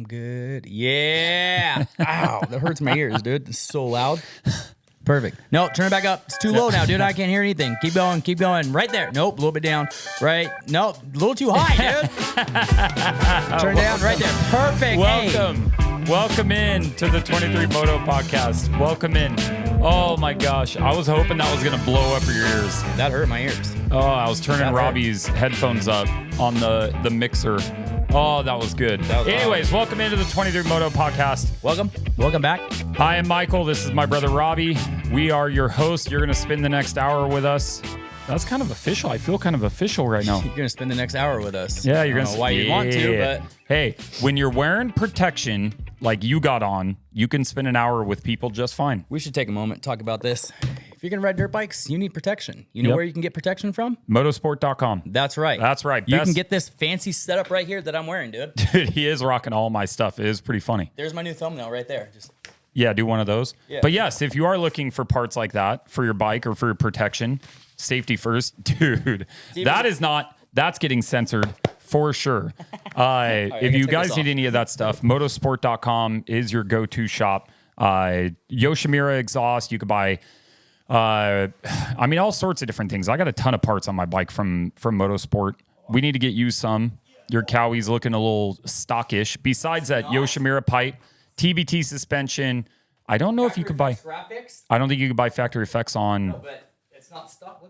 good. Yeah. Ow, that hurts my ears, dude. It's so loud. Perfect. No, turn it back up. It's too low now, dude. I can't hear anything. Keep going. Keep going. Right there. Nope. A little bit down. Right. Nope. A little too high, dude. Turn down. Right there. Perfect. Welcome. Hey. Welcome in to the 23 Moto podcast. Welcome in. Oh my gosh. I was hoping that was going to blow up your ears. That hurt my ears. Oh, I was turning Robbie's headphones up on the mixer. Oh, that was good. Anyways, welcome into the 23 Moto podcast. Welcome. Welcome back. Hi, I'm Michael. This is my brother, Robbie. We are your hosts. You're going to spend the next hour with us. That's kind of official. I feel kind of official right now. You're going to spend the next hour with us. Yeah, you're going to. I don't know why you want to, but. Hey, when you're wearing protection like you got on, you can spend an hour with people just fine. We should take a moment and talk about this. If you're going to ride dirt bikes, you need protection. You know where you can get protection from? Motosport.com. That's right. That's right. You can get this fancy setup right here that I'm wearing, dude. Dude, he is rocking all my stuff. It is pretty funny. There's my new thumbnail right there. Yeah, do one of those. Yeah. But yes, if you are looking for parts like that for your bike or for your protection, safety first, dude, that's getting censored for sure. If you guys need any of that stuff, motosport.com is your go-to shop. Yoshimura exhaust, you could buy, all sorts of different things. I got a ton of parts on my bike from Motosport. We need to get you some. Your Cowie's looking a little stockish. Besides that, Yoshimura pipe, TBT suspension. I don't know if you could buy. I don't think you could buy factory effects on. No, but it's not stuck.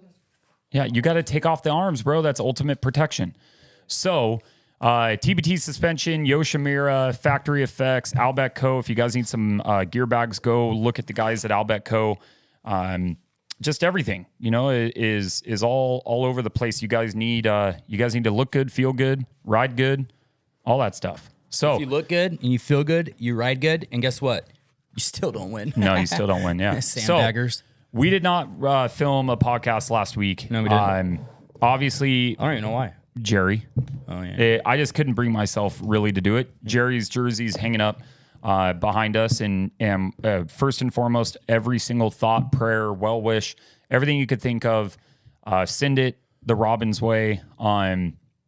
Yeah, you got to take off the arms, bro. That's ultimate protection. So, TBT suspension, Yoshimura, factory effects, Albert Co. If you guys need some gear bags, go look at the guys at Albert Co. Just everything, is all over the place. You guys need to look good, feel good, ride good, all that stuff. So if you look good and you feel good, you ride good, and guess what? You still don't win. No, you still don't win. Yeah, sandbaggers. So, we did not film a podcast last week. No, we didn't. Obviously, I don't even know why. Jerry. Oh yeah. I just couldn't bring myself really to do it. Jerry's jersey's hanging up behind us, and first and foremost, every single thought, prayer, well wish, everything you could think of, send it the Robbins way.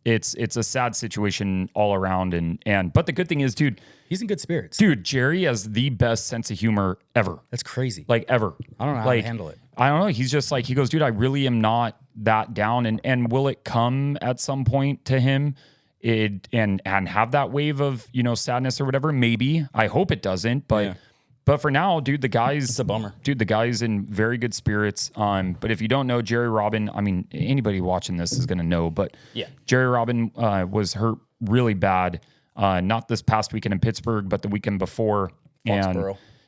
It's a sad situation all around, but the good thing is, dude, he's in good spirits. Dude, Jerry has the best sense of humor ever. That's crazy. Like ever. I don't know how to handle it. I don't know. He's just like, he goes, dude, I really am not that down. And will it come at some point to him and have that wave of, sadness or whatever? Maybe. I hope it doesn't. But for now, dude, it's a bummer. Dude, the guy's in very good spirits. But if you don't know Jerry Robin, anybody watching this is going to know. But yeah, Jerry Robin was hurt really bad. Not this past weekend in Pittsburgh, but the weekend before.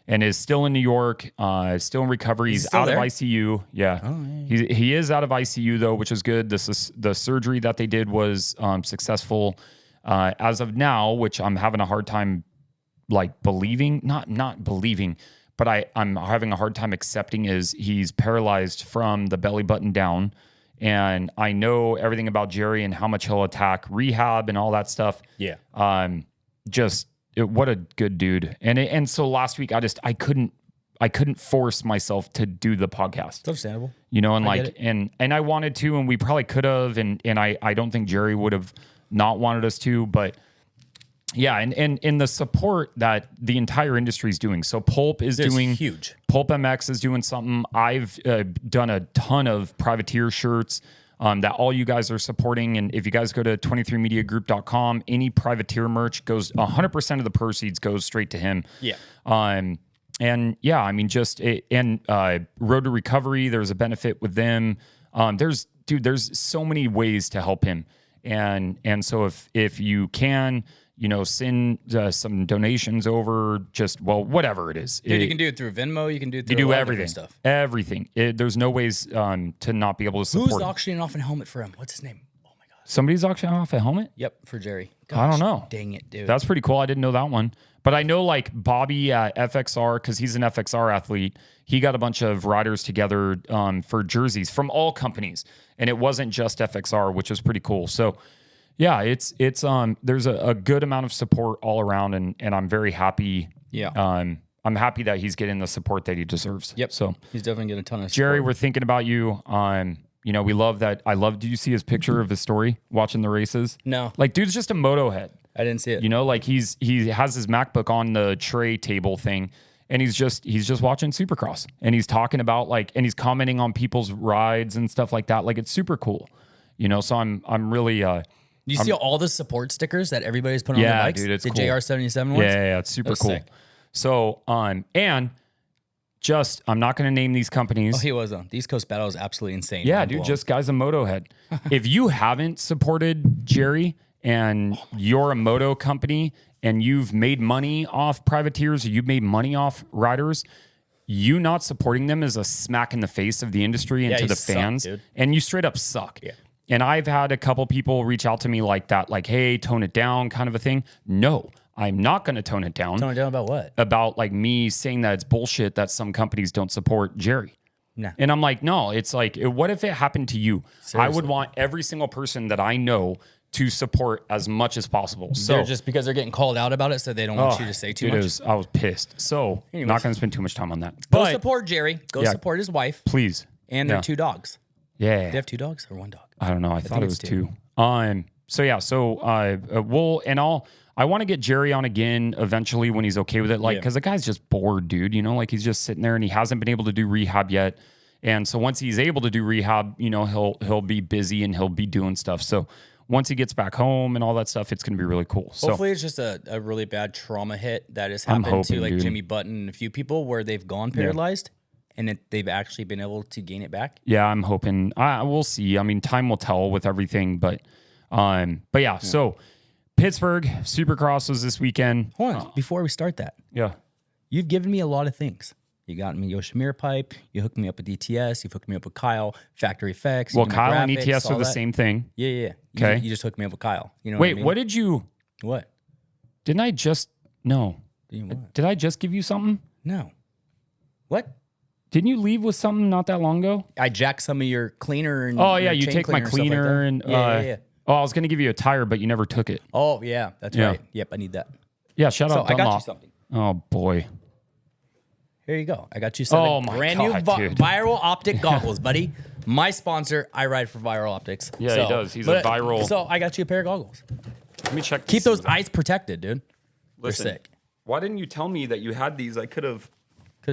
And is still in New York, still in recovery. He's out of ICU. Yeah. Oh, yeah. He is out of ICU, though, which is good. The surgery that they did was successful as of now, which I'm having a hard time believing. Not believing, but I'm having a hard time accepting is he's paralyzed from the belly button down. And I know everything about Jerry and how much he'll attack rehab and all that stuff. Yeah. What a good dude. And so last week I couldn't force myself to do the podcast. It's understandable. And I wanted to, and we probably could have, and I don't think Jerry would have not wanted us to, but yeah, and the support that the entire industry is doing. So Pulp is doing huge. Pulp MX is doing something. I've done a ton of privateer shirts that all you guys are supporting. And if you guys go to 23mediagroup.com, any privateer merch goes 100% of the proceeds goes straight to him. Yeah. And yeah, Road to Recovery, there's a benefit with them. There's so many ways to help him. And so if you can, send some donations over, whatever it is. Dude, you can do it through Venmo. You can do it through you do a lot everything. Of stuff. Everything. There's no ways to not be able to support. Who's auctioning off a helmet for him? What's his name? Oh my God. Somebody's auctioning off a helmet? Yep, for Jerry. Gosh, I don't know. Dang it, dude. That's pretty cool. I didn't know that one. But I know Bobby at FXR, because he's an FXR athlete, he got a bunch of riders together for jerseys from all companies. And it wasn't just FXR, which is pretty cool. So yeah, it's there's a good amount of support all around, and I'm very happy. Yeah. I'm happy that he's getting the support that he deserves. Yep. So he's definitely getting a ton of support. Jerry, we're thinking about you. We love that. Did you see his picture of his story watching the races? No. Dude's just a moto head. I didn't see it. You know, like he has his MacBook on the tray table thing, and he's just watching Supercross, and he's talking about like, and he's commenting on people's rides and stuff like that. Like it's super cool, you know. So I'm really. You see all the support stickers that everybody's putting on their bikes? Dude, it's the cool. JR77 ones? Yeah, it's super cool. Sick. So and just I'm not going to name these companies. Oh, he was on. The East Coast Battle is absolutely insane. Yeah, dude, just guy's a moto head. If you haven't supported Jerry and you're a moto company and you've made money off privateers or you've made money off riders, you not supporting them is a smack in the face of the industry and to the fans. Dude. And you straight up suck. Yeah. And I've had a couple people reach out to me like that, like, hey, tone it down kind of a thing. No, I'm not going to tone it down. Tone it down about what? About like me saying that it's bullshit that some companies don't support Jerry. Nah. And I'm like, no, it's like, what if it happened to you? Seriously. I would want every single person that I know to support as much as possible. So they're just because they're getting called out about it, so they don't want you to say too much. I was pissed. So not going to spend too much time on that. Go support Jerry. Go support his wife. Please. And their 2 dogs. Yeah. They have 2 dogs or 1 dog? I don't know. I thought it was 2. I want to get Jerry on again eventually when he's okay with it. Like, because the guy's just bored, dude. You know, like he's just sitting there and he hasn't been able to do rehab yet. And so once he's able to do rehab, you know, he'll be busy and he'll be doing stuff. So once he gets back home and all that stuff, it's going to be really cool. So hopefully it's just a really bad trauma hit that has happened to like Jimmy Button and a few people where they've gone paralyzed and they've actually been able to gain it back. Yeah, I'm hoping. We'll see. I mean, time will tell with everything, but yeah. So Pittsburgh Supercross was this weekend. Hold on, before we start that. Yeah. You've given me a lot of things. You got me Yoshimura pipe. You hooked me up with DTS. You've hooked me up with Kyle, Factory Effects. Well, Kyle and ETS are the same thing. Yeah. Okay. You just hooked me up with Kyle. You know Wait, what I mean? what did you... What? Didn't I just... No. Did I just give you something? No. What? Didn't you leave with something not that long ago? I jacked some of your cleaner and you take my cleaner and yeah. Oh, I was going to give you a tire, but you never took it. Oh, yeah, that's right. Yep, I need that. Yeah, shout out I got Dunlop. you something. Oh, boy. Here you go. I got you some brand new Viral Optic goggles, buddy. My sponsor, I ride for Viral Optics. Yeah, he does. He's a viral. So I got you a pair of goggles. Let me check. Keep those eyes protected, dude. Listen, they're sick. Why didn't you tell me that you had these? I could have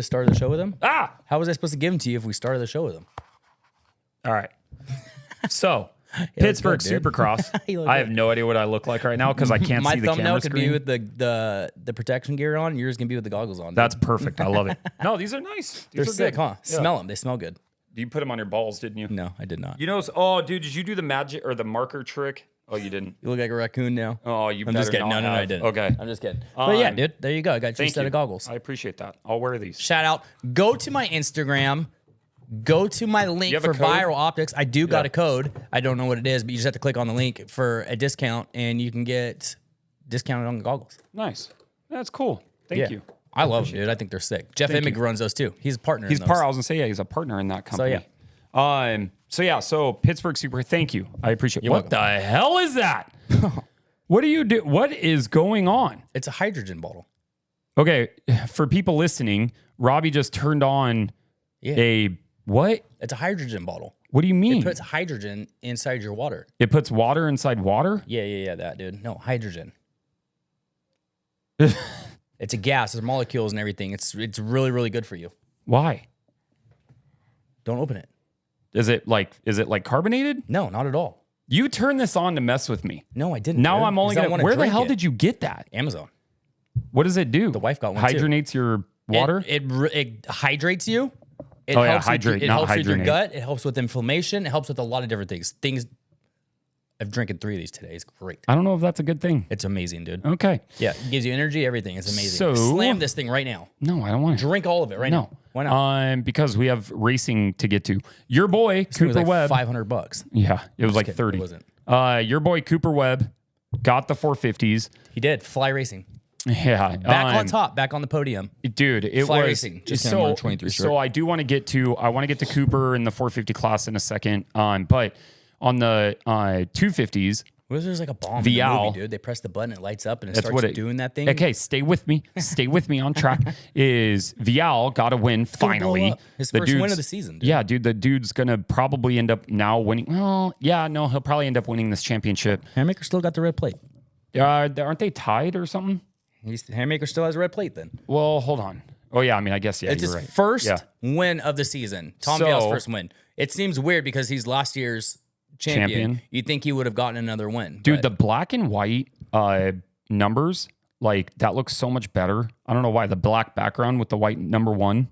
started the show with them. How was I supposed to give them to you if we started the show with them? All right. So Pittsburgh Supercross. I have no idea what I look like right now because I can't see the camera My thumbnail could be screen. with the protection gear on. Yours can be with the goggles on. Dude. That's perfect. I love it. No, these are nice. They're sick, good. huh? Yeah. Smell them. They smell good. You put them on your balls, didn't you? No, I did not. You know, oh, dude, did you do the magic or the marker trick? Oh, you didn't. You look like a raccoon now. Oh, you I'm just kidding. No, I didn't. Okay. I'm just kidding. But yeah, dude, there you go. I got you a set of goggles. I appreciate that. I'll wear these. Shout out. Go to my Instagram. Go to my link for Viral Optics. I do got a code. I don't know what it is, but you just have to click on the link for a discount, and you can get discounted on the goggles. Nice. That's cool. Thank you. I love them, dude. I think they're sick. Jeff Emick runs those too. He's a partner. I was gonna say, he's a partner in that company. So Pittsburgh Super. Thank you. I appreciate it. What the hell is that? What do you do? What is going on? It's a hydrogen bottle. Okay, for people listening, Robbie just turned on a what? It's a hydrogen bottle. What do you mean? It puts hydrogen inside your water. It puts water inside water? Yeah, that, dude. No, hydrogen. It's a gas. It's molecules and everything. It's really, really good for you. Why? Don't open it. Is it like carbonated? No, not at all. You turned this on to mess with me. No, I didn't. Now dude. I'm only gonna. Where the hell did you get that? Amazon. What does it do? The wife got one. Hydrates your water. It hydrates you. It hydrate. It helps with your gut. It helps with inflammation. It helps with a lot of different things. I've drinking 3 of these today. It's great. I don't know if that's a good thing. It's amazing, dude. Okay. Yeah, it gives you energy, everything. It's amazing. So slam this thing right now. No, I don't want to. Drink all of it right now. Why not? Because we have racing to get to. Your boy Cooper Webb. $500. Yeah, it was like 30. It wasn't. Your boy Cooper Webb got the 450s. He did. Fly racing. Yeah. Back on top, back on the podium. Dude, it Fly was racing. Just so 23 so I do want to get to Cooper in the 450 class in a second. But on the 250s, there's like a bomb Vial, in the movie, dude. They press the button, it lights up, and it starts doing that thing. Okay, stay with me. Stay with me on track. Is Vial got a win finally? His first win of the season, dude. Yeah, dude. The dude's gonna probably end up now winning. Well, yeah, no, he'll probably end up winning this championship. Hammaker still got the red plate. Aren't they tied or something? Haymaker still has a red plate then. Well, hold on. Oh, yeah. I mean, I guess, yeah, It's you're his right. first win of the season. Tom Vial's first win. It seems weird because he's last year's champion. You'd think he would have gotten another win. Dude, the black and white numbers, like, that looks so much better. I don't know why. The black background with the white number 1.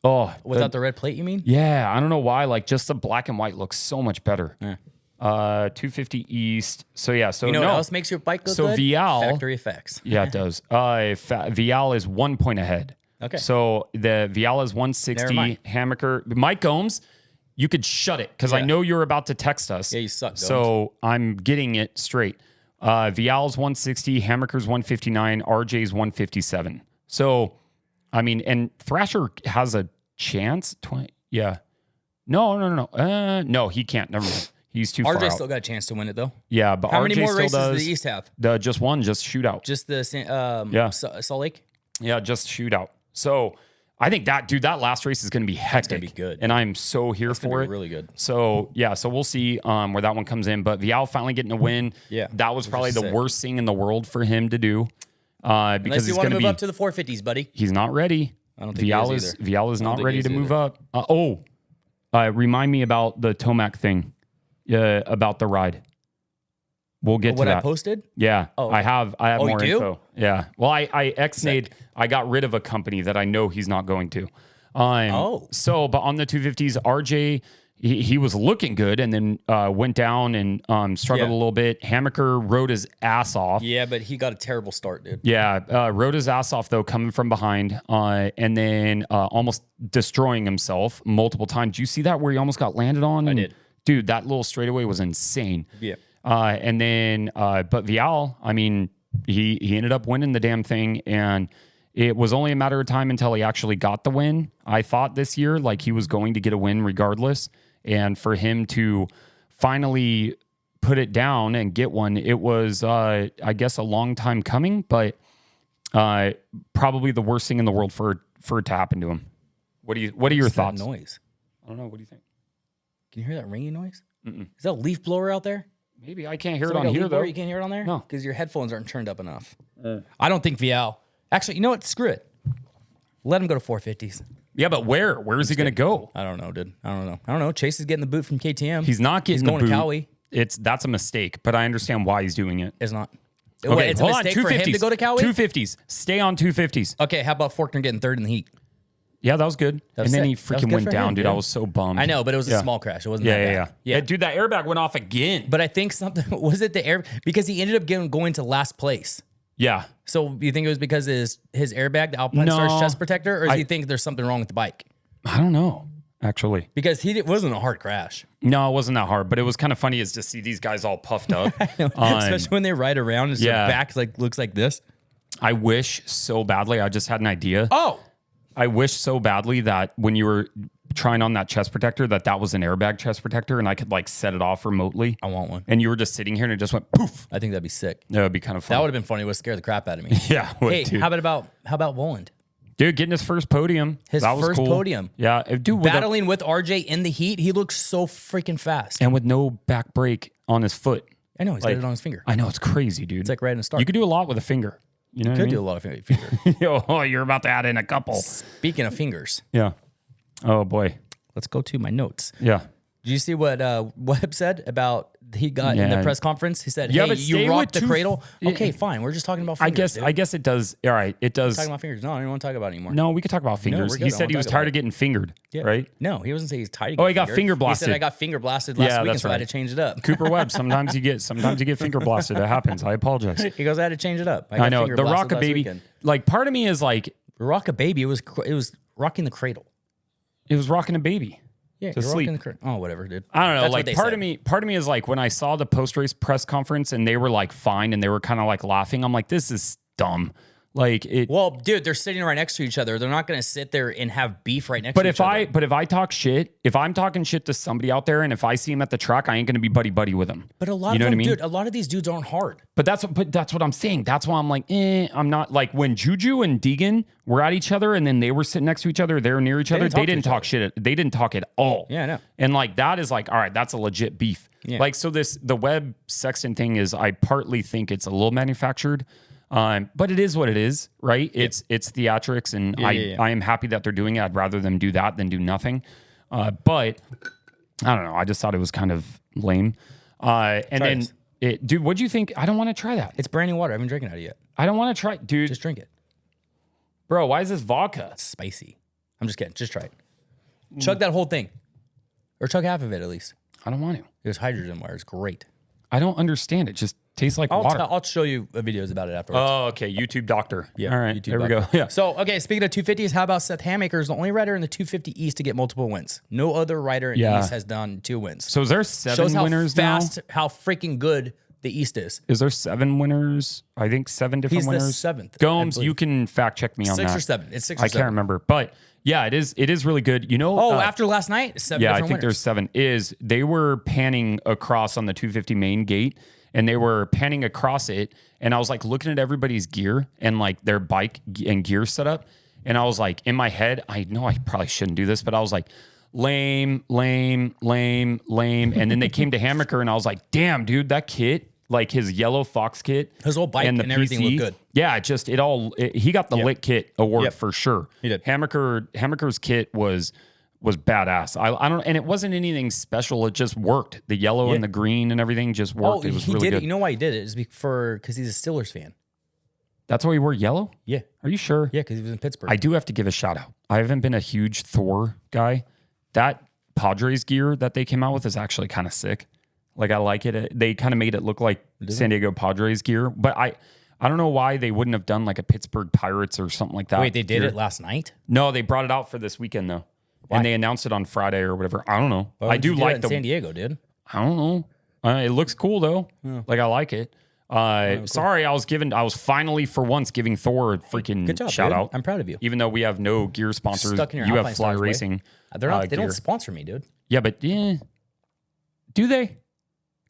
Oh. Without the red plate, you mean? Yeah, I don't know why. Like, just the black and white looks so much better. Yeah. 250 East. So, yeah. So, you know what else makes your bike look good? So, Vial. Factory effects. Yeah, it does. Vial is 1 point ahead. Okay. So, the Vial is 160. Hammaker. Mike Gomes, you could shut it because I know you're about to text us. Yeah, you suck, Gomes. So, I'm getting it straight. Vial's 160. Hammaker's 159. RJ's 157. So, I mean, and Thrasher has a chance. 20. Yeah. No. No, he can't. Never mind. He's too far out. RJ still got a chance to win it though. Yeah, but how RJ many more still races does, does the East have? Just one, just shootout. Just the Salt Lake. Yeah, just shootout. So I think that last race is going to be hectic. It's going to be good, and I'm so here for it. Really good. So yeah, so we'll see where that one comes in. But Vial finally getting a win. Yeah, that was probably the worst thing in the world for him to do. Because he's going to move up to the 450s, buddy. He's not ready. I don't think Vial is not ready to move up. Remind me about the Tomac thing. About the ride. We'll get to that. What I posted? Yeah. Oh, I have more info. Yeah. Well, I ex-nayed. I got rid of a company that I know he's not going to. So, but on the 250s, RJ, he was looking good and then went down and struggled a little bit. Hammaker rode his ass off. Yeah, but he got a terrible start, dude. Yeah. Rode his ass off, though, coming from behind and then almost destroying himself multiple times. Did you see that where he almost got landed on? I did. Dude, that little straightaway was insane. Yeah. And then, but Vial, I mean, he ended up winning the damn thing, and it was only a matter of time until he actually got the win. I thought this year, like, he was going to get a win regardless, and for him to finally put it down and get one, it was, I guess, a long time coming, but probably the worst thing in the world for it to happen to him. What are your thoughts? That noise. I don't know. What do you think? Can you hear that ringing noise? Mm-mm. Is that a leaf blower out there? Maybe. I can't hear it on here, though. You can't hear it on there? No. Because your headphones aren't turned up enough. I don't think Vial. Actually, you know what? Screw it. Let him go to 450s. Yeah, but where? Where is he going to go? I don't know, dude. I don't know. Chase is getting the boot from KTM. He's not getting the boot. He's going to Cowie. That's a mistake, but I understand why he's doing it. It's not. Okay, it's a mistake for him to go to Cowie? 250s. Stay on 250s. Okay, how about Faulkner getting third in the heat? Yeah, that was good. And then he freaking went down, dude. I was so bummed. I know, but it was a small crash. It wasn't that bad. Yeah. Dude, that airbag went off again. But I think was it the air? Because he ended up going to last place. Yeah. So you think it was because his airbag, the Alpine Star's chest protector, or do you think there's something wrong with the bike? I don't know, actually. Because it wasn't a hard crash. No, it wasn't that hard, but it was kind of funny is to see these guys all puffed up. Especially when they ride around and their back looks like this. I wish so badly. I just had an idea. Oh. I wish so badly that when you were trying on that chest protector, that was an airbag chest protector and I could like set it off remotely. I want one. And you were just sitting here and it just went poof. I think that'd be sick. That would be kind of fun. That would have been funny. It would scare the crap out of me. Yeah. Hey, how about Voland? Dude, getting his first podium. That was cool. Podium. Yeah. Dude, battling with RJ in the heat, he looks so freaking fast. And with no back brake on his foot. I know, he's got it on his finger. I know, it's crazy, dude. It's like riding a star. You could do a lot with a finger. You know, do a lot of finger. Oh, you're about to add in a couple. Speaking of fingers. Yeah. Oh boy. Let's go to my notes. Yeah. Did you see what Webb said about he got in the press conference? He said, "Hey, you rocked the cradle." Okay, fine. We're just talking about fingers. I guess it does. All right, it does. Talking about fingers. No, I don't want to talk about it anymore. No, we could talk about fingers. He said he was tired of getting fingered. Yeah. Right? No, he wasn't saying he's tired. Oh, he got finger blasted. He said I got finger blasted last week, so I had to change it up. Cooper Webb. Sometimes you get finger blasted. It happens. I apologize. He goes, I had to change it up. I know the Rocka baby. Like part of me is like Rocka baby. It was rocking the cradle. It was rocking a baby. Yeah, to sleep. Oh, whatever, dude. I don't know. That's like part of me is like when I saw the post race press conference and they were like fine and they were kind of like laughing. I'm like, this is dumb. Like it. Well, dude, they're sitting right next to each other. They're not going to sit there and have beef right next But to each other. if I talk shit, if I'm talking shit to somebody out there, and if I see him at the track, I ain't gonna be buddy with him. But a lot you of know them, what I mean? dude, a lot of these dudes aren't hard. But that's what I'm saying. That's why I'm like, I'm not like when Juju and Deegan were at each other, and then they were sitting next to each other, they were near each other. They didn't talk shit. They didn't talk at all. Yeah, I know. And like that is like, all right, that's a legit beef. Yeah. Like so, the Webb Sexton thing is, I partly think it's a little manufactured. But it is what it is, right? It's theatrics, and I am happy that they're doing it. I'd rather them do that than do nothing. But I don't know. I just thought it was kind of lame. Dude, what'd you think? I don't want to try that. It's brand new water. I haven't drinking out of it yet. I don't want to try, dude. Just drink it. Bro, why is this vodka? It's spicy. I'm just kidding. Just try it. Chug that whole thing, or chug half of it at least. I don't want to. There's hydrogen wire. It's great. I don't understand. It just tastes like water. I'll show you videos about it afterwards. Oh, okay. YouTube doctor. Yeah. All right. YouTube there we doctor. go. Yeah. So, okay, speaking of 250s, how about Seth Hamaker is the only rider in the 250 East to get multiple wins. No other rider in the East has done 2 wins. So is there 7 Shows how winners fast, how freaking good the East is. Is there 7 winners? I think 7 different He's winners. the 7th. Gomes, you can fact check me on 6 that. or 7. It's 6 or I 7. can't remember. But yeah, it is really good. You know, after last night, 7 yeah, I different think there's winners. 7. They were panning across on the 250 main gate, and they were panning across it, and I was like looking at everybody's gear and like their bike and gear setup, and I was like, in my head, I know I probably shouldn't do this, but I was like, lame, and then they came to Hamaker, and I was like, damn, dude, that kit, like his yellow Fox kit, His whole bike and everything looked good. Yeah, he got the lit kit award for sure. He did. Hamaker's kit was badass. I don't, and it wasn't anything special. It just worked. The yellow and the green and everything just worked. It was he really did good. it. You know why he did it? Is because he's a Steelers fan. That's why he wore yellow? Yeah. Are you sure? Yeah, because he was in Pittsburgh. I do have to give a shout out. I haven't been a huge Thor guy. That Padres gear that they came out with is actually kind of sick. Like I like it. They kind of made it look like San Diego Padres gear, but I don't know why they wouldn't have done like a Pittsburgh Pirates or something like that. Wait, they did it last night? No, they brought it out for this weekend though. Why? And they announced it on Friday or whatever. I don't know. I do like San Diego, dude. I don't know. It looks cool though. Yeah. Like I like it. Cool. Sorry, I was finally for once giving Thor a freaking good job, shout dude. out. I'm proud of you. Even though we have no gear sponsors, Stuck in your you Alpine have Fly Stars, Racing. They're not. They gear. don't sponsor me, dude. Yeah, but do they?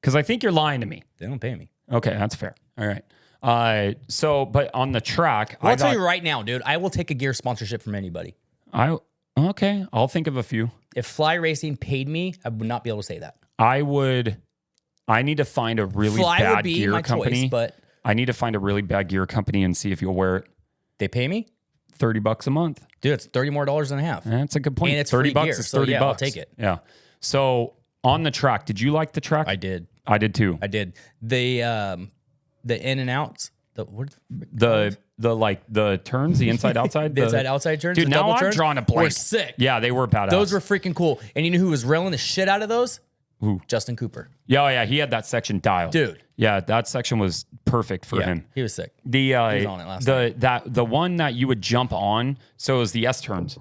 Because I think you're lying to me. They don't pay me. Okay, that's fair. All right. But on the track, I'll tell you right now, dude. I will take a gear sponsorship from anybody. Okay, I'll think of a few. If Fly Racing paid me, I would not be able to say that. I need to find a really bad gear company. Choice, but I need to find a really bad gear company and see if you'll wear it. They pay me $30 a month. Dude, it's $30 more and a half. That's a good point. And it's $30 gear, is so $30. yeah, I'll take it. Yeah. So on the track, did you like the track? I did. I did too. I did. The in and outs. The turns, the inside outside, the inside outside turns. Dude, the now I'm turns drawing a blank. were sick. Yeah, they were badass. Those were freaking cool. And you know who was railing the shit out of those? Who? Justin Cooper. Yeah, he had that section dialed. Dude. Yeah, that section was perfect for him. He was sick. He was on it last night. The one that you would jump on, so it was the S turns.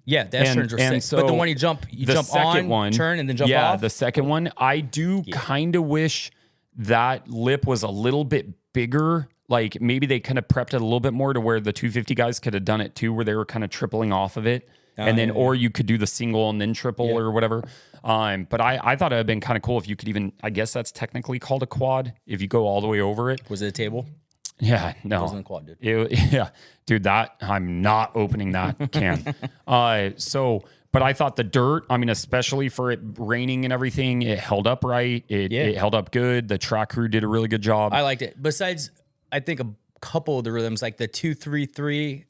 Yeah, the S turns are sick. So but the one you jump on, turn, and then jump off. Yeah, the second one. I do kind of wish that lip was a little bit bigger. Like maybe they kind of prepped it a little bit more to where the 250 guys could have done it too, where they were kind of tripling off of it. Or you could do the single and then triple or whatever. But I thought it would have been kind of cool if you could even, I guess that's technically called a quad, if you go all the way over it. Was it a table? Yeah, no. It wasn't a quad, dude. Dude, I'm not opening that can. But I thought the dirt, I mean, especially for it raining and everything, it held up right. It held up good. The track crew did a really good job. I liked it. Besides, I think a couple of the rhythms, like the 2-3-3,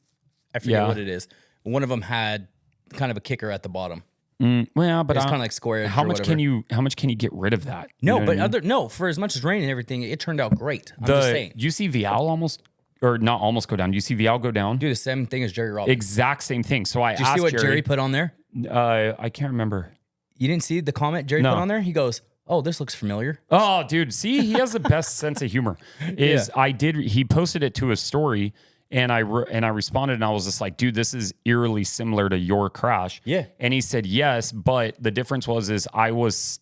I forget what it is. One of them had kind of a kicker at the bottom. Well, but it's kind of like square. How much can you get rid of that? No, for as much as rain and everything, it turned out great. I'm just saying. You see Vial not almost go down. You see Vial go down? Do the same thing as Jerry Robbins. Exact same thing. So I asked Did you see what Jerry put on there? I can't remember. You didn't see the comment Jerry put on there? He goes, "Oh, this looks familiar." Oh, dude, see, he has the best sense of humor. He posted it to his story. And I responded and I was just like, dude, this is eerily similar to your crash. Yeah. And he said, yes, but the difference is I was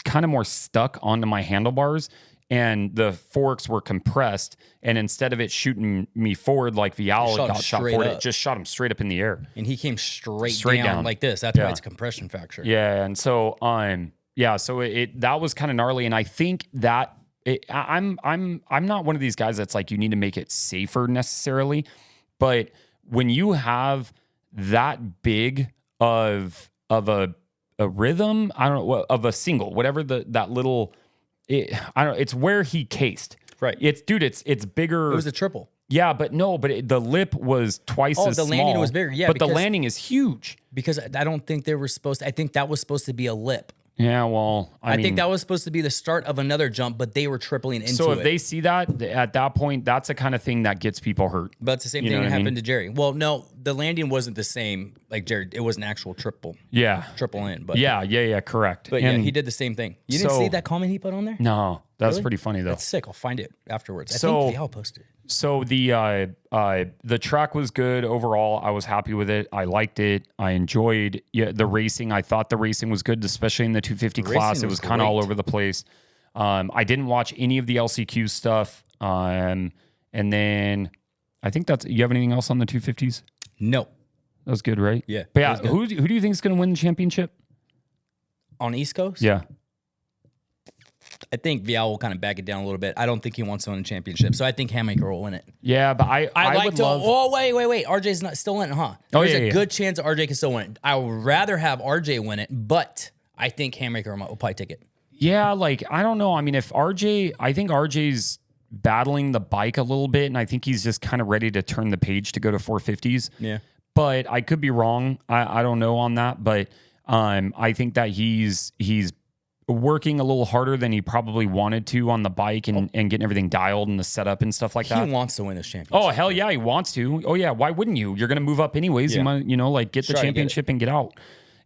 kind of more stuck onto my handlebars and the forks were compressed, and instead of it shooting me forward like Vial got shot forward, it just shot him straight up in the air. And he came straight down like this. That's why it's a compression fracture. Yeah, and so so it that was kind of gnarly, and I think that I'm not one of these guys that's like you need to make it safer necessarily, but when you have that big of a rhythm, I don't know, of a single, whatever that little, it's where he cased. Right. It's bigger. It was a triple. Yeah, but the lip was twice as small. The landing was bigger. Yeah, but the landing is huge. Because I don't think they were supposed to, I think that was supposed to be a lip. Yeah, well, I mean, think that was supposed to be the start of another jump, but they were tripling into it. So if they see that, at that point, that's the kind of thing that gets people hurt. But it's the same thing that happened to Jerry. Well, no, the landing wasn't the same like Jerry. It was an actual triple. Yeah. Triple in. But yeah, correct. But he did the same thing. You didn't see that comment he put on there? No, that's pretty funny though. That's sick. I'll find it afterwards. I think Vial posted it. So the track was good overall. I was happy with it. I liked it. I enjoyed the racing. I thought the racing was good, especially in the 250 class. It was kind of all over the place. I didn't watch any of the LCQ stuff. And then I think you have anything else on the 250s? No. That was good, right? Yeah. But yeah, who do you think is going to win the championship? On East Coast? Yeah. I think Vial will kind of back it down a little bit. I don't think he wants to win a championship, so I think Hammaker will win it. Yeah, but I would love. Oh, wait. RJ's not still in it, huh? There's a good chance RJ can still win it. I would rather have RJ win it, but I think Hammaker will probably take it. Yeah, like, I don't know. I mean, I think RJ's battling the bike a little bit, and I think he's just kind of ready to turn the page to go to 450s. Yeah. But I could be wrong. I don't know on that, but I think that he's working a little harder than he probably wanted to on the bike and getting everything dialed and the setup and stuff like that. He wants to win this championship. Oh, hell yeah, he wants to. Oh, yeah, why wouldn't you? You're going to move up anyways. Yeah. You might, get the championship and get out.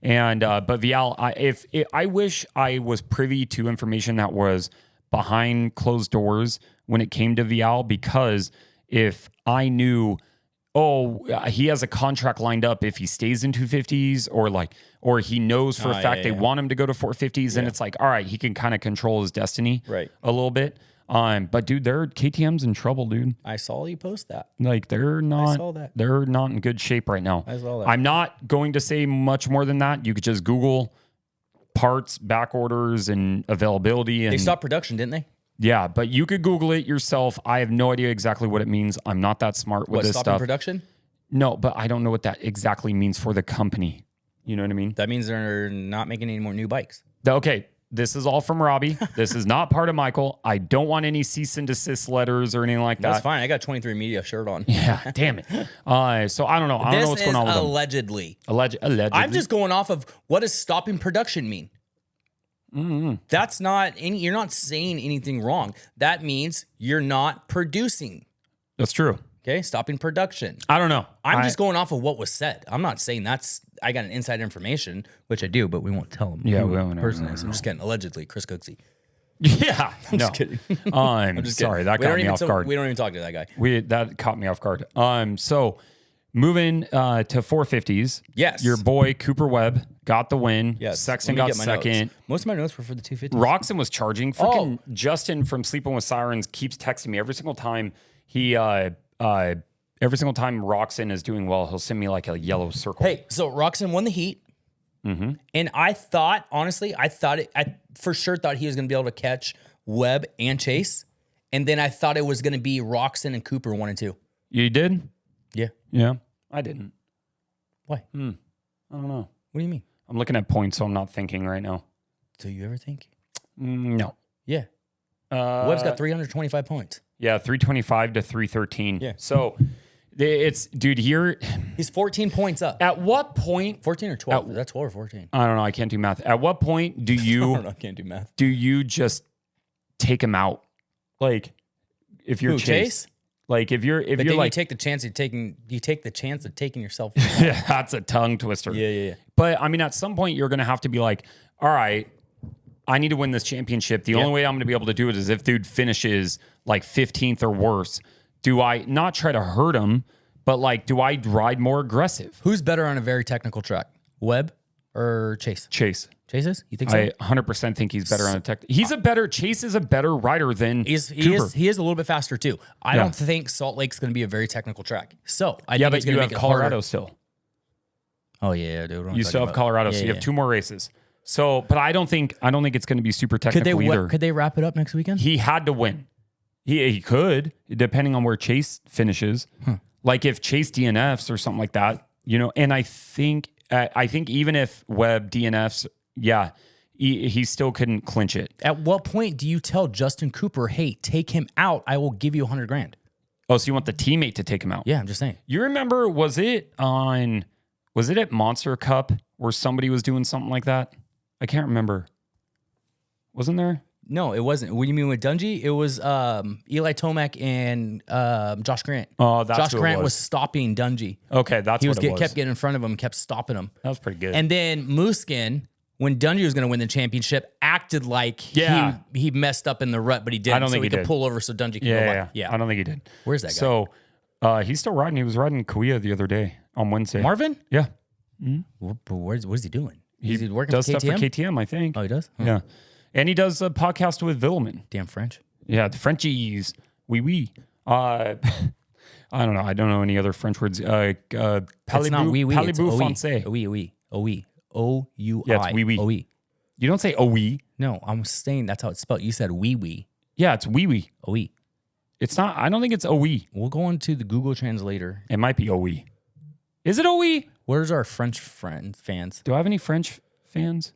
And but Vial, I wish I was privy to information that was behind closed doors when it came to Vial, because if I knew, he has a contract lined up if he stays in 250s, or he knows for a fact they want him to go to 450s, and it's like, all right, he can kind of control his destiny a little bit. But dude, their KTM's in trouble, dude. I saw you post that. Like they're not in good shape right now. I saw that. I'm not going to say much more than that. You could just Google parts, back orders, and availability. And they stopped production, didn't they? Yeah, but you could Google it yourself. I have no idea exactly what it means. I'm not that smart with this stopping stuff. Production? No, but I don't know what that exactly means for the company. You know what I mean? That means they're not making any more new bikes. Okay, this is all from Robbie. This is not part of Michael. I don't want any cease and desist letters or anything like that. That's fine. I got 23 Media shirt on. Yeah, damn it. So I don't know. I don't know what's going on with them. Allegedly. Allegedly. I'm just going off of what does stopping production mean? Mm-hmm. That's not you're not saying anything wrong. That means you're not producing. That's true. Okay, stopping production. I don't know. I'm just going off of what was said. I'm not saying I got an inside information, which I do, but we won't tell them. Yeah, we won't. Personally, I'm just kidding. Allegedly, Chris Cooksey. Yeah, I'm just kidding. I'm just sorry. That caught me off guard. We don't even talk to that guy. That caught me off guard. So moving to 450s. Yes. Your boy Cooper Webb got the win. Yes. Sexton got second. Notes. Most of my notes were for the 250s. Roxon was charging. Freaking Justin from Sleeping with Sirens keeps texting me every single time every single time Roxon is doing well, he'll send me like a yellow circle. Hey, so Roxon won the heat. Mm-hmm. And I thought, honestly, I for sure thought he was going to be able to catch Webb and Chase. And then I thought it was going to be Roxon and Cooper 1 and 2. You did? Yeah. Yeah. I didn't. Why? I don't know. What do you mean? I'm looking at points, so I'm not thinking right now. Do you ever think? No. Yeah. Webb's got 325 points. Yeah, 325 to 313. Yeah. So it's, dude, here. He's 14 points up. At what point? 14 or 12? That's 12 or 14. I don't know. I can't do math. At what point do you? I don't know. I can't do math. Do you just take him out? Like, if you're Chase? Like, if you're like, you take the chance of taking yourself. Yeah, that's a tongue twister. Yeah. But I mean, at some point, you're going to have to be like, all right, I need to win this championship. The only way I'm going to be able to do it is if dude finishes like 15th or worse. Do I not try to hurt him, but like, do I ride more aggressive? Who's better on a very technical track, Webb or Chase? Chase. Chase is? You think so? I 100% think he's better on a tech. Chase is a better rider than He is a little bit faster too. I don't think Salt Lake's going to be a very technical track. So I think but it's going you to have make it Colorado harder. still. Oh yeah, dude. You still have Colorado, so you have 2 more races. So, but I don't think it's going to be super technical either. Could they wrap it up next weekend? He had to win. He could, depending on where Chase finishes. Like if Chase DNFs or something like that, And I think even if Webb DNFs, he still couldn't clinch it. At what point do you tell Justin Cooper, "Hey, take him out. I will give you $100,000"? Oh, so you want the teammate to take him out? Yeah, I'm just saying. You remember? Was it at Monster Cup where somebody was doing something like that? I can't remember. Wasn't there? No, it wasn't. What do you mean with Dungey? It was Eli Tomac and Josh Grant. Oh, that's Josh who it Grant was was stopping Dungey. Okay, that's what it was. Kept getting in front of him, kept stopping him. That was pretty good. And then Mooskin, when Dungey was going to win the championship, acted like he messed up in the rut, but he didn't. I don't think he he could did. pull over so Dungey could go by. Yeah. I don't think he did. Where's that guy? So he's still riding. He was riding Kauai the other day on Wednesday. Marvin? Yeah. What is he doing? He working does for KTM? stuff for KTM, I think. Oh, he does? Yeah. And he does a podcast with Villeman. Damn French. Yeah, the Frenchies. Oui. I don't know. I don't know any other French words. It's not oui, oui. It's Parlez-vous oui. français? Oui, oui. Oui. O-U-I. Yeah, it's oui, oui. Oui. You don't say oui. No, I'm saying that's how it's spelled. You said oui, oui. Yeah, it's oui. Oui. It's not. I don't think it's oui. We'll go into the Google Translator. It might be oui. Is it oui? Where's our French fans? Do I have any French fans?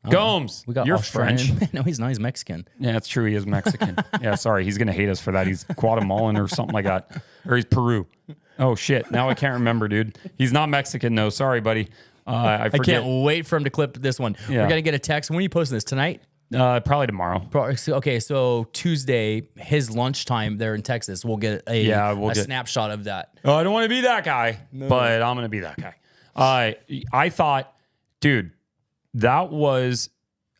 Gomes, We got you're Australian. French. No, he's not. He's Mexican. Yeah, it's true. He is Mexican. Yeah, sorry. He's going to hate us for that. He's Guatemalan or something like that. Or he's Peru. Oh, shit. Now I can't remember, dude. He's not Mexican, though. Sorry, buddy. I forget. I can't wait for him to clip this one. Yeah. We're going to get a text. When are you posting this? Tonight? Probably tomorrow. Okay, so Tuesday, his lunchtime there in Texas, we'll get a snapshot of that. Oh, I don't want to be that guy, but I'm going to be that guy. I thought, dude,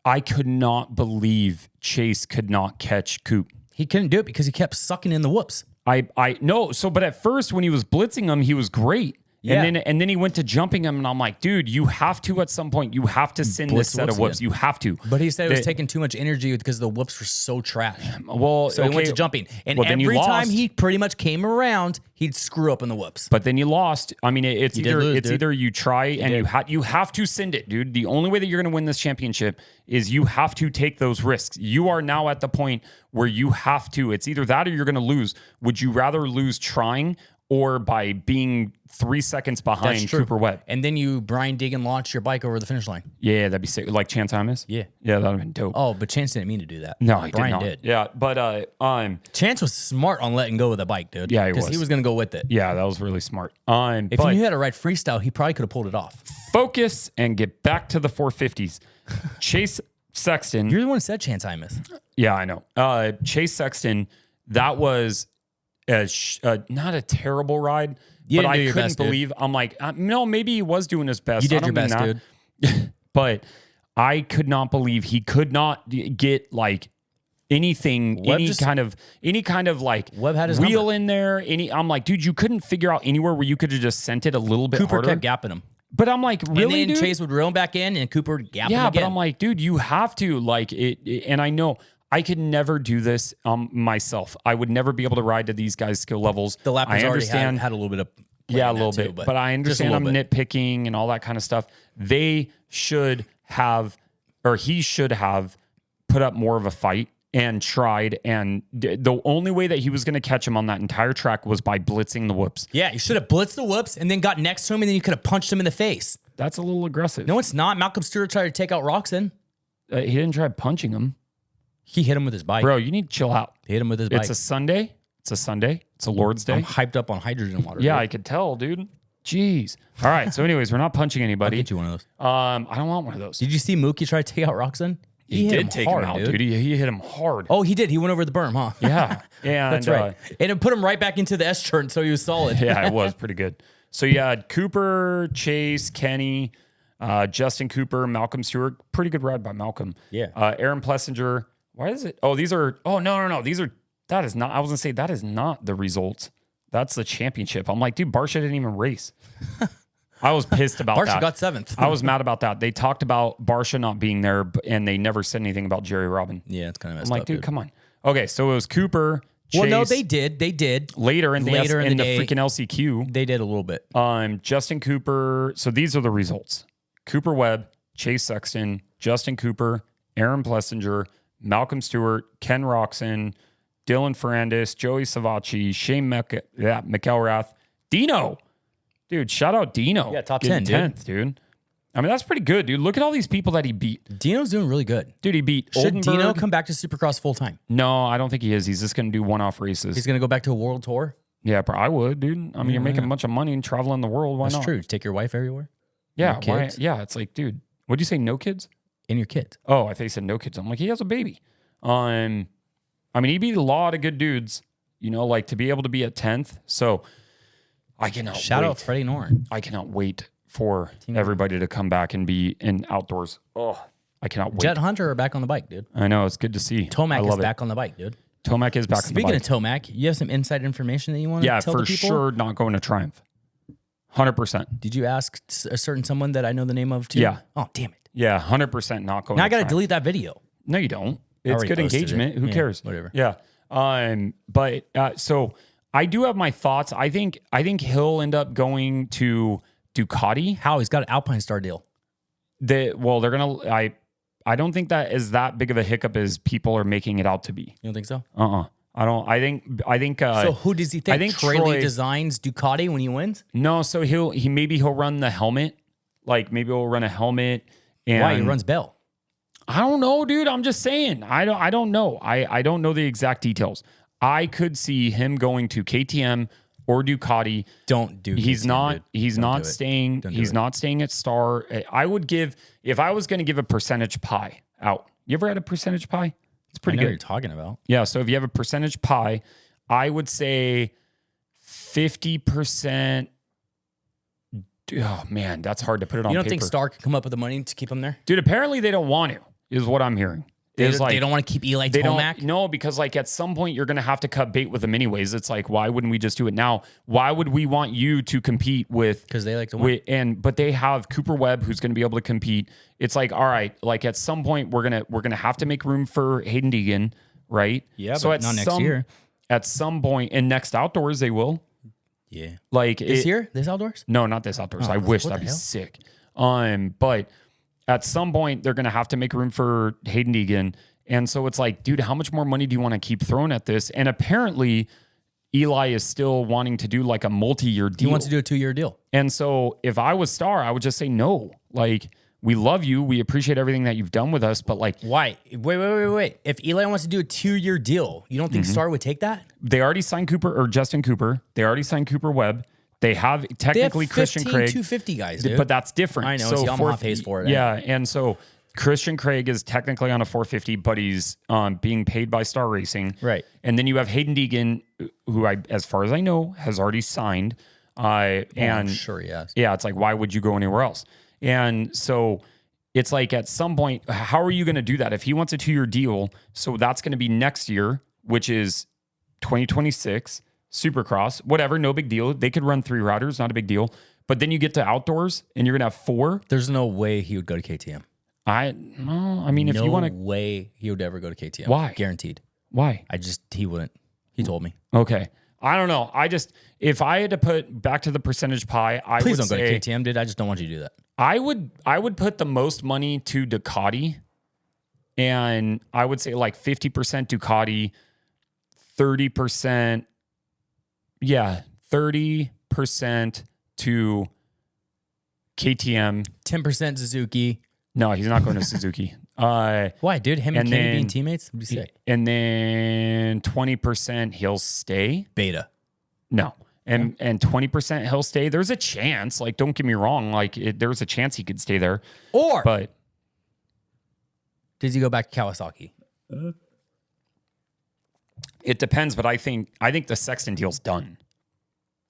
I could not believe Chase could not catch Coop. He couldn't do it because he kept sucking in the whoops. But at first when he was blitzing him, he was great. Yeah. And then he went to jumping him, and I'm like, dude, you have to at some point, you have to send this set of whoops. You have to. But he said it was taking too much energy because the whoops were so trash. Well, so he went to jumping, and every time he pretty much came around, he'd screw up in the whoops. But then you lost. I mean, it's either you try and you have to send it, dude. The only way that you're going to win this championship is you have to take those risks. You are now at the point where you have to. It's either that or you're going to lose. Would you rather lose trying or by being 3 seconds behind Cooper Webb? And then you Brian Diggin launch your bike over the finish line. Yeah, that'd be sick. Like Chance Imus? Yeah. Yeah, that would have been dope. Oh, but Chance didn't mean to do that. No, Brian did. Yeah, but Chance was smart on letting go of the bike, dude. Yeah, he was. Because he was going to go with it. Yeah, that was really smart. If he had to ride freestyle, he probably could have pulled it off. Focus and get back to the 450s. Chase Sexton. You're the one who said Chance Imus. Yeah, I know. Chase Sexton, that was not a terrible ride. But I couldn't believe. I'm like, no, maybe he was doing his best. You did your best, dude. But I could not believe he could not get like anything, any kind of like Webb had his wheel number in there. I'm like, dude, you couldn't figure out anywhere where you could have just sent it a little bit harder. Cooper kept gapping him. But I'm like, really, and then dude? Chase would reel him back in, and Cooper would gap him again. But I'm like, dude, you have to like it. And I know I could never do this myself. I would never be able to ride to these guys' skill levels. The lappers already had a little bit of a little bit. But I understand I'm nitpicking and all that kind of stuff. They should have, or he should have put up more of a fight and tried. And the only way that he was going to catch him on that entire track was by blitzing the whoops. Yeah, you should have blitzed the whoops and then got next to him, and then you could have punched him in the face. That's a little aggressive. No, it's not. Malcolm Stewart tried to take out Roxon. He didn't try punching him. He hit him with his bike. Bro, you need to chill out. He hit him with his bike. It's a Sunday. It's a Lord's Day. I'm hyped up on hydrogen water. Yeah, dude. I could tell, dude. Jeez. All right. So, anyways, we're not punching anybody. I'll get you one of those. I don't want one of those. Did you see Mookie try to take out Roxon? He did take him out, dude. He hit him hard. Oh, he did. He went over the berm, huh? Yeah. And, that's right. And it put him right back into the S turn, so he was solid. Yeah, it was pretty good. So you had Cooper, Chase, Kenny, Justin Cooper, Malcolm Stewart. Pretty good ride by Malcolm. Yeah. Aaron Plessinger. Why is it? Oh, these are. Oh, no. That is not. I was gonna say that is not the results. That's the championship. I'm like, dude, Barsha didn't even race. I was pissed about Barsha that. got 7th. I was mad about that. They talked about Barsha not being there, and they never said anything about Jerry Robin. Yeah, it's kind of messed I'm like, up, dude, come on. Okay, so it was Cooper, Chase. Well, no, they did. They did. Later in the day, freaking LCQ. They did a little bit. Justin Cooper. So these are the results. Cooper Webb, Chase Sexton, Justin Cooper, Aaron Plessinger, Malcolm Stewart, Ken Roxon, Dylan Ferrandis, Joey Savacci, Shane McElrath, Dino. Dude, shout out Dino. Yeah, top Getting 10, 10th, dude. I mean, that's pretty good, dude. Look at all these people that he beat. Dino's doing really good. Dude, he beat Should Oldenburg. Dino come back to Supercross full time? No, I don't think he is. He's just going to do one-off races. He's going to go back to a world tour? Yeah, I would, dude. I mean, you're making a bunch of money and traveling the world. Why That's not? true. Take your wife everywhere? Yeah, Your why? kids? Yeah, it's like, dude, what'd you say? No kids? And your kids. Oh, I thought you said no kids. I'm like, he has a baby. I mean, he beat a lot of good dudes, you know, like to be able to be at 10th. So I cannot Shout out Freddie Noren. I cannot wait for everybody to come back and be in outdoors. Oh, I cannot wait. Jet Hunter are back on the bike, dude. I know. It's good to see. Tomac is back on the bike, dude. Tomac is back Speaking on the bike. of Tomac, you have some inside information that you want to tell the for people? sure not going to Triumph. 100%. Did you ask a certain someone that I know the name of too? Yeah. Oh, damn it. Yeah, 100% not going Now to I got to Triumph. delete that video. No, you don't. It's already good posted engagement. it. Who Yeah, cares? whatever. Yeah. So I do have my thoughts. I think he'll end up going to Ducati. How? He's got an Alpine Star deal. They're gonna. I don't think that is that big of a hiccup as people are making it out to be. You don't think so? I don't. I think. So who does he think? I think Traley designs Ducati when he wins? No. So he'll run the helmet. Like maybe he'll run a helmet. And Why? He runs Bell. I don't know, dude. I'm just saying. I don't know. I don't know the exact details. I could see him going to KTM or Ducati. Don't do. He's KTM, not. dude. He's Don't not do it. staying. Don't do He's it. not staying at Star. I would give if I was going to give a percentage pie out. You ever had a percentage pie? It's I pretty know what good. you're talking about. Yeah. So if you have a percentage pie, I would say 50%. Oh man, that's hard to put it on. You don't paper. think Star can come up with the money to keep him there? Dude, apparently they don't want to. Is what I'm hearing. They don't want to keep Eli Tomac? No, because like at some point you're going to have to cut bait with them anyways. It's like, why wouldn't we just do it now? Why would we want you to compete with? Because they like to win. But they have Cooper Webb who's going to be able to compete. It's like, all right, like at some point we're gonna have to make room for Hayden Deegan, right? Yeah, so but not next year. At some point, in next outdoors they will. Yeah. Like This year? This outdoors? No, not this outdoors. Oh, I wish what that'd the be hell? sick. But at some point they're gonna have to make room for Hayden Deegan. And so it's like, dude, how much more money do you want to keep throwing at this? And apparently Eli is still wanting to do like a multi-year deal. He wants to do a 2-year deal. And so if I was Star, I would just say no. Like, we love you. We appreciate everything that you've done with us. But like, Why? Wait. If Eli wants to do a 2-year deal, you don't think Mm-hmm. Star would take that? they already signed Cooper or Justin Cooper. They already signed Cooper Webb. They have technically they have Christian 15 Craig. 250 guys, dude. But that's different. I know, it's Yamaha pays for it, Yeah, and so Christian Craig is technically on a 450, but he's being paid by Star Racing. Right. And then you have Hayden Deegan, who as far as I know, has already signed. I'm And sure, yes. yeah, it's like, why would you go anywhere else? And so it's like at some point, how are you going to do that? If he wants a 2-year deal, so that's going to be next year, which is 2026, Supercross, whatever, no big deal. They could run 3 routers, not a big deal. But then you get to outdoors and you're going to have 4. There's no way he would go to KTM. I mean, if no you want to, way he would ever go to KTM. Why? Guaranteed. why? He wouldn't. He told me. Okay. I don't know. If I had to put back to the percentage pie, Please would don't go say to KTM, dude. I just don't want you to do that. I would put the most money to Ducati, and I would say like 50% Ducati, 30%, 30% to KTM. 10% Suzuki. No, he's not going to Suzuki. Why, dude? Him and And Kenny then- being teammates? Would be sick. And then 20% he'll stay. Beta. No. And 20% he'll stay. There's a chance. Like, don't get me wrong. Like, there's a chance he could stay there. Or But does he go back to Kawasaki? it depends. But I think the Sexton deal's done.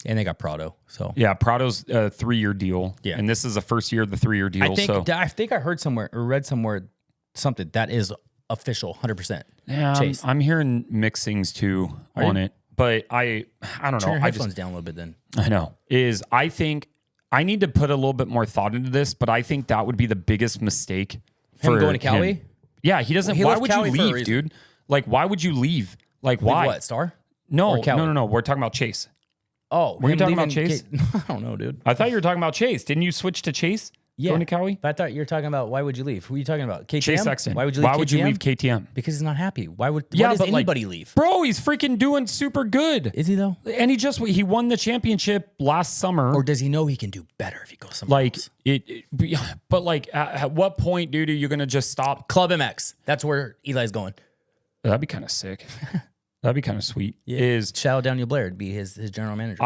And they got Prado. So Yeah, Prado's a 3-year deal. Yeah. And this is the first year of the 3-year deal. I think I heard somewhere or read somewhere something that is official 100%. Yeah, Chase. I'm hearing mixed things too Are on you? it. But I don't Turn know. your I headphones down a little bit then. know. I think I need to put a little bit more thought into this, but I think that would be the biggest mistake for Him going to Cali? him. Yeah, he doesn't. He Why left would you Cali for a leave, reason. dude? Like, why would you leave? Like, why? What, Star? No, Or Cali? no. We're talking about Chase. Oh, Were you him talking about leaving Chase? I don't know, dude. I thought you were talking about Chase. Didn't you switch to Chase? Yeah. Going to Cali? But I thought you were talking about why would you leave? Who are you talking about? KTM? Chase Sexton. Why would you leave KTM? KTM? Because he's not happy. Why does but anybody leave? Bro, he's freaking doing super good. Is he though? And he won the championship last summer. Or does he know he can do better if he goes somewhere Like else? but like at what point, dude, are you gonna just stop? Club MX. That's where Eli's going. That'd be kind of sick. That'd be kind of sweet. Is Shout out Daniel Blair to be his general manager.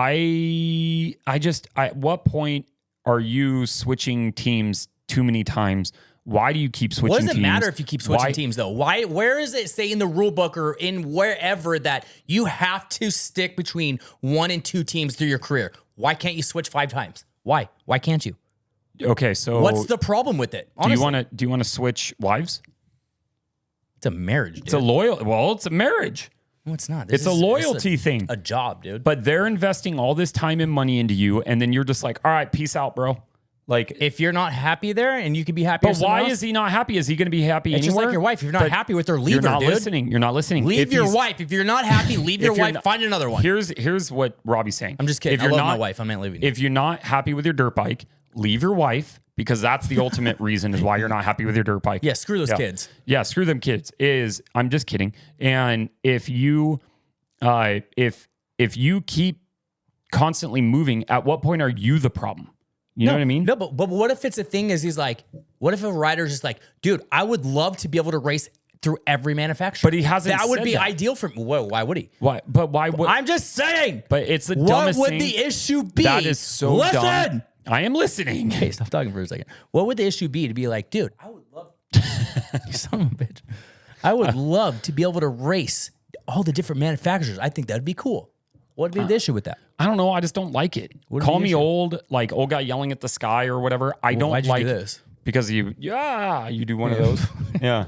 at what point are you switching teams too many times? Why do you keep switching teams? What does it matter if you keep switching teams though? Where is it say in the rule book or in wherever that you have to stick between 1 and 2 teams through your career? Why can't you switch 5 times? Why? Why can't you? Okay, so What's the problem with it? do Honestly, you want to switch wives? it's a marriage, dude. It's a marriage. No, it's not. It's a loyalty thing. A job, dude. But they're investing all this time and money into you, and then you're just like, all right, peace out, bro. Like, if you're not happy there and you can be happy, but why is he not happy? Is he going to be happy It's anywhere? just like your wife. If you're not happy with her, leave You're her, not dude. listening. You're not listening. Leave If your he's- wife. If you're not happy, leave your if you're wife. not- Find another one. Here's what Robbie's saying. I'm just kidding. If I you're love not, my wife. I meant leaving. If you're not happy with your dirt bike, leave your wife, because that's the ultimate reason is why you're not happy with your dirt bike. Yeah, screw those kids. Yeah, screw them kids. I'm just kidding. And if you keep constantly moving, at what point are you the problem? You know what I mean? No, but what if it's a thing is he's like, what if a rider's just like, dude, I would love to be able to race through every manufacturer. But he hasn't That would said be that. ideal for me. Why would he? Why? But why would? I'm just saying. But it's the What dumbest would thing. the issue be? That is so Listen! dumb. I am listening. Hey, stop talking for a second. What would the issue be to be like, dude, I would love you son of a bitch. I would love to be able to race all the different manufacturers. I think that'd be cool. What would be the issue with that? I don't know. I just don't like it. What Call is the me issue? old, like old guy yelling at the sky or whatever. I don't why'd you like do this? because you do one of those. Yeah.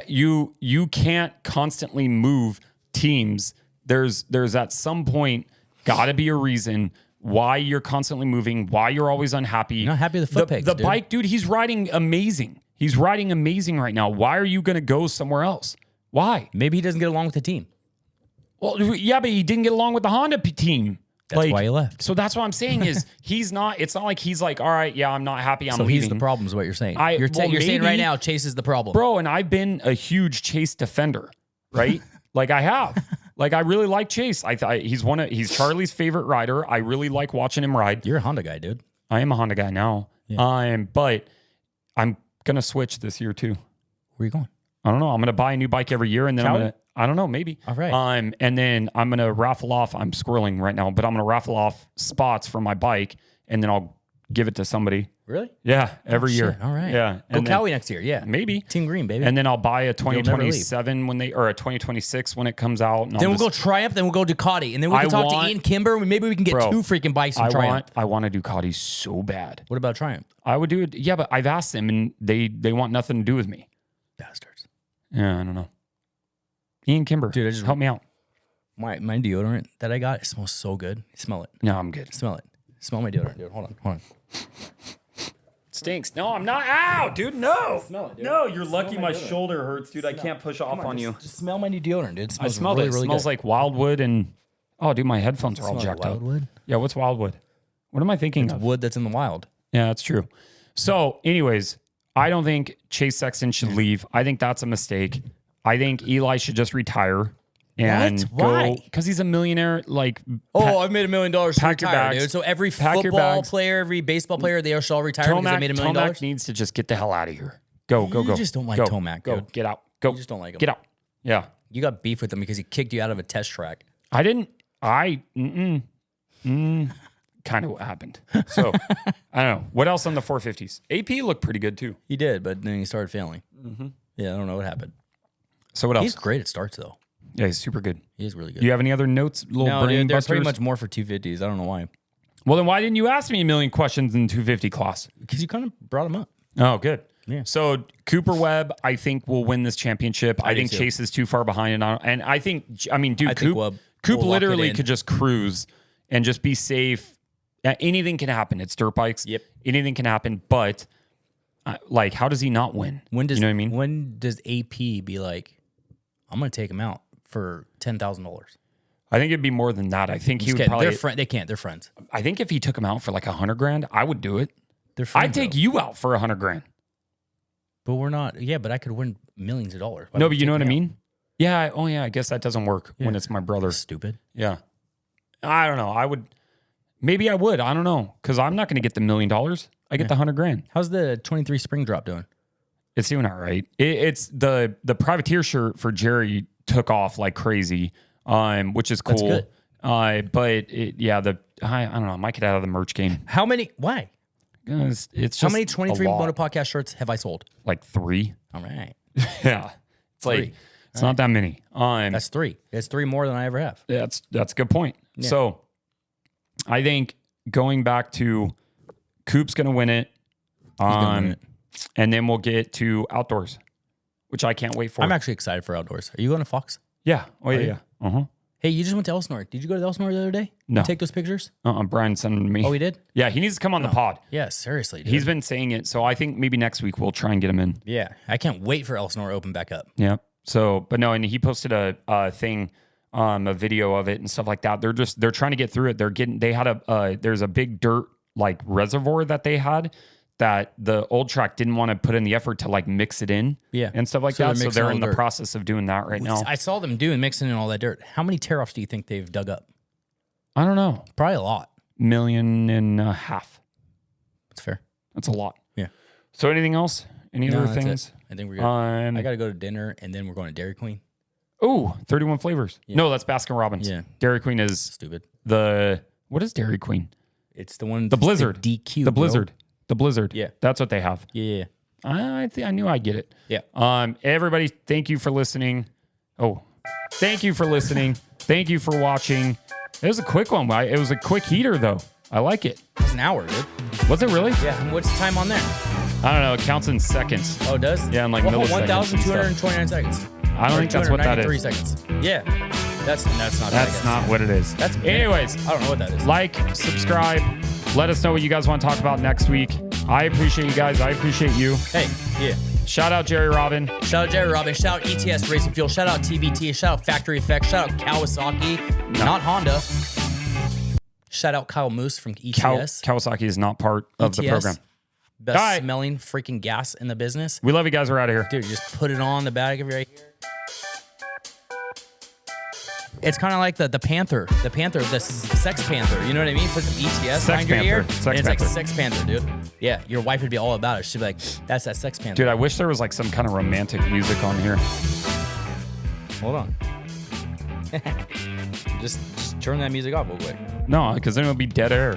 You can't constantly move teams. There's at some point gotta be a reason why you're constantly moving, why you're always unhappy. You're not happy with the foot pegs, The dude. bike, dude, he's riding amazing. He's riding amazing right now. Why are you gonna go somewhere else? Why? Maybe he doesn't get along with the team. Well, yeah, but he didn't get along with the Honda team. That's why he left. So that's what I'm saying is he's not. It's not like he's like, all right, yeah, I'm not happy. I'm So leaving. he's the problem is what you're saying. I- You're well, saying right maybe- now Chase is the problem. Bro, and I've been a huge Chase defender, right? Like I have. Like I really like Chase. He's Charlie's favorite rider. I really like watching him ride. You're a Honda guy, dude. I am a Honda guy now. But I'm gonna switch this year too. Where are you going? I don't know. I'm gonna buy a new bike every year, and then Cali? I don't know, maybe. All right. And then I'm gonna raffle off. I'm squirreling right now, but I'm gonna raffle off spots for my bike, and then I'll give it to somebody. Really? Yeah, every year. Shit. All right. Yeah. Go And then- Cali next year. Yeah. Maybe. Team Green, baby. And then I'll buy a never 2027 or a 2026 when it comes out. And then we'll go Triumph, then we'll go Ducati, and then we I can talk want- to Ian Kimber. Maybe we can get Bro, 2 freaking bikes in Triumph. I want a Ducati so bad. What about Triumph? I would do it. Yeah, but I've asked them, and they want nothing to do with me. Bastards. Yeah, I don't know. Ian Kimber, Dude, I just- help me out. My deodorant that I got, it smells so good. Smell it. No, I'm good. Smell it. Smell my deodorant, dude. Hold on. Stinks. No, I'm not. Ow, dude, no. Smell it, dude. No, you're lucky my my deodorant. shoulder hurts, dude. I can't push off on you. Just smell my new deodorant, dude. It I smells smelled really, it. It really smells good. like wildwood and oh, dude, my headphones are all Smells like jacked up. wildwood? Yeah, what's wildwood? What am I thinking It's of? wood that's in the wild. Yeah, that's true. So, anyways, I don't think Chase Sexton should leave. I think that's a mistake. I think Eli should just retire and What? Why? go because he's a millionaire. Like, Oh, I've made $1 million to pack your retire, bags. dude. So every Pack your football bags. player, every baseball player, they shall retire because they made $1 million. Tomac needs to just get the hell out of here. Go. You just don't like Go. Tomac, Go. dude. Get out. Go. You just don't like him. Get out. Yeah. You got beef with him because he kicked you out of a test track. I didn't. Kind of what happened. So I don't know. What else on the 450s? AP looked pretty good too. He did, but then he started failing. Yeah, I don't know what happened. So what else? He's great at starts, though. Yeah, he's super good. He is really good. Do you have any other notes? Little No, brain dude, they're busters? pretty much more for 250s. I don't know why. Well, then why didn't you ask me a million questions in 250 class? Because you kind of brought him up. Oh, good. Yeah. So Cooper Webb, I think will win this championship. I do think too. Chase is too far behind, and I think, dude, I think Coop Webb Coop will lock it literally in. could just cruise and just be safe Yeah, anything can happen. It's dirt bikes. Yep. Anything can happen. But like, how does he not win? When does you know what I mean? When does AP be like, I'm going to take him out for $10,000? I think it'd be more than that. I think he would probably. They can't. They're friends. I think if he took him out for like $100,000, I would do it. They're friends. I'd take you out for $100,000. But we're not. Yeah, but I could win millions of dollars. Why No, would but you know what I take me mean? Yeah. Oh, yeah. I guess that doesn't work when it's my brother. out? Stupid. Yeah. I don't know. I would. Maybe I would. I don't know. Because I'm not going to get the $1 million. I get the $100,000. How's the 23 spring drop doing? It's doing all right. It's the privateer shirt for Jerry took off like crazy, which is cool. That's good. But I don't know. I might get out of the merch game. How many? Why? It's just How many 23 a lot. Moto podcast shirts have I sold? Like 3. All right. Yeah. It's like, 3. it's not that many. That's 3. It's 3 more than I ever have. That's a good point. Yeah. So I think going back to Coop's going to win it. gonna win it. And then we'll get to outdoors, which I can't wait for. I'm actually excited for outdoors. Are you going to Fox? Yeah. Oh, yeah. you? Yeah. Uh-huh. Hey, you just went to Elsinore. Did you go to Elsinore the other day? No. Take those pictures? Brian sent them to me. Oh, he did? Yeah, he needs to come on the pod. Yeah, seriously, dude. He's been saying it. So I think maybe next week we'll try and get him in. Yeah, I can't wait for Elsinore to open back up. Yeah. So, but no, and he posted a thing, a video of it and stuff like that. They're trying to get through it. They had there's a big dirt like reservoir that they had that the old track didn't want to put in the effort to like mix it in. Yeah. And stuff like So that. they're So mixing they're all in the the dirt. process of doing that right now. I saw them mixing in all that dirt. How many tear-offs do you think they've dug up? I don't know. Probably a lot. 1.5 million. That's fair. That's a lot. Yeah. So anything else? Any No, other that's things? it. I think we're good. I got to go to dinner, and then we're going to Dairy Queen. Oh, 31 flavors. Yeah. No, that's Baskin Robbins. Yeah. Dairy Queen is Stupid. what is Dairy Queen? It's the one. The Blizzard. DQ. The bro. Blizzard. The Blizzard. Yeah. That's what they have. Yeah. I knew I'd get it. Yeah. Everybody, thank you for listening. Oh, thank you for listening. Thank you for watching. It was a quick one. It was a quick heater, though. I like it. It was an hour, dude. Was it really? Yeah. And what's the time on there? I don't know. It counts in seconds. Oh, it does? Yeah, in like milliseconds and stuff. 1,229 seconds. I don't think that's what that 293 is. seconds. Yeah. That's not That's not what it is. That's Anyways, I don't know what that is. like, subscribe. Let us know what you guys want to talk about next week. I appreciate you guys. I appreciate you. Hey, yeah. Shout out Jerry Robin. Shout out Jerry Robin. Shout out ETS Racing Fuel. Shout out TBT. Shout out Factory Effects. Shout out Kawasaki. Not Honda. Shout out Kyle Moose from ETS. Kawasaki is not part of the program. Best All right. smelling freaking gas in the business. We love you guys. We're out of here. Dude, you just put it on the back of your right here. It's kind of like the Panther, the Sex Panther. You know what I mean? Put some ETS behind your ear. Sex and it's Panther. like Sex Panther, dude. Yeah, your wife would be all about it. She'd be like, that's that Sex Panther. Dude, I wish there was like some kind of romantic music on here. Hold on. just turn that music off real quick. No, because then it'll be dead air.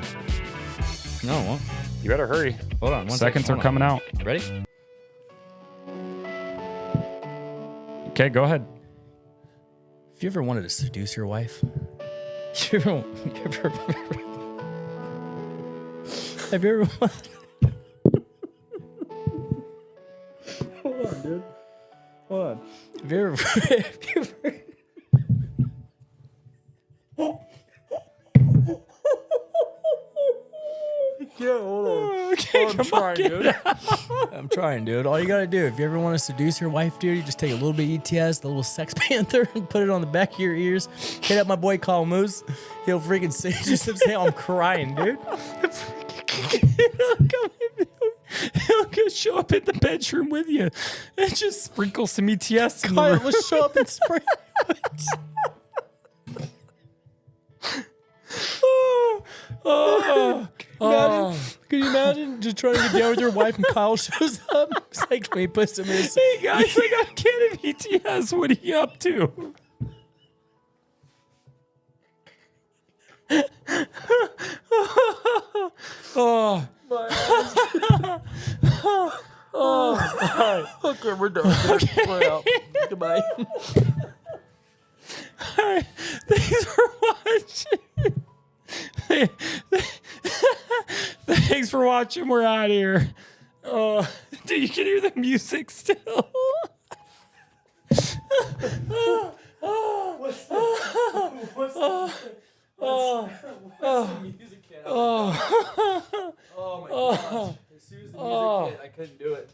No, it won't. You better hurry. Hold on. Seconds are coming out. Ready? Okay, go ahead. If you ever wanted to seduce your wife, have you ever Hold on, dude. Hold on. Have you ever Yeah, hold on. Okay, I'm trying, dude. I'm trying, dude. All you gotta do, if you ever want to seduce your wife, dude, you just take a little bit of ETS, the little Sex Panther, and put it on the back of your ears. Hit up my boy Kyle Moose. He'll freaking say, just say, I'm crying, dude. He'll show up in the bedroom with you and just sprinkle some ETS in the Kyle room. will show up and spray. Can you imagine just trying to get down with your wife and Kyle shows up? It's like, let me put some in this. Hey guys, I got a can of ETS. What are you up to? Oh. All right. Okay, we're done. Okay. We're out. Goodbye. All right. Thanks for watching. Thanks for watching. We're out of here. Dude, you can hear the music still. What's the music? As soon as the music hit, I couldn't do it.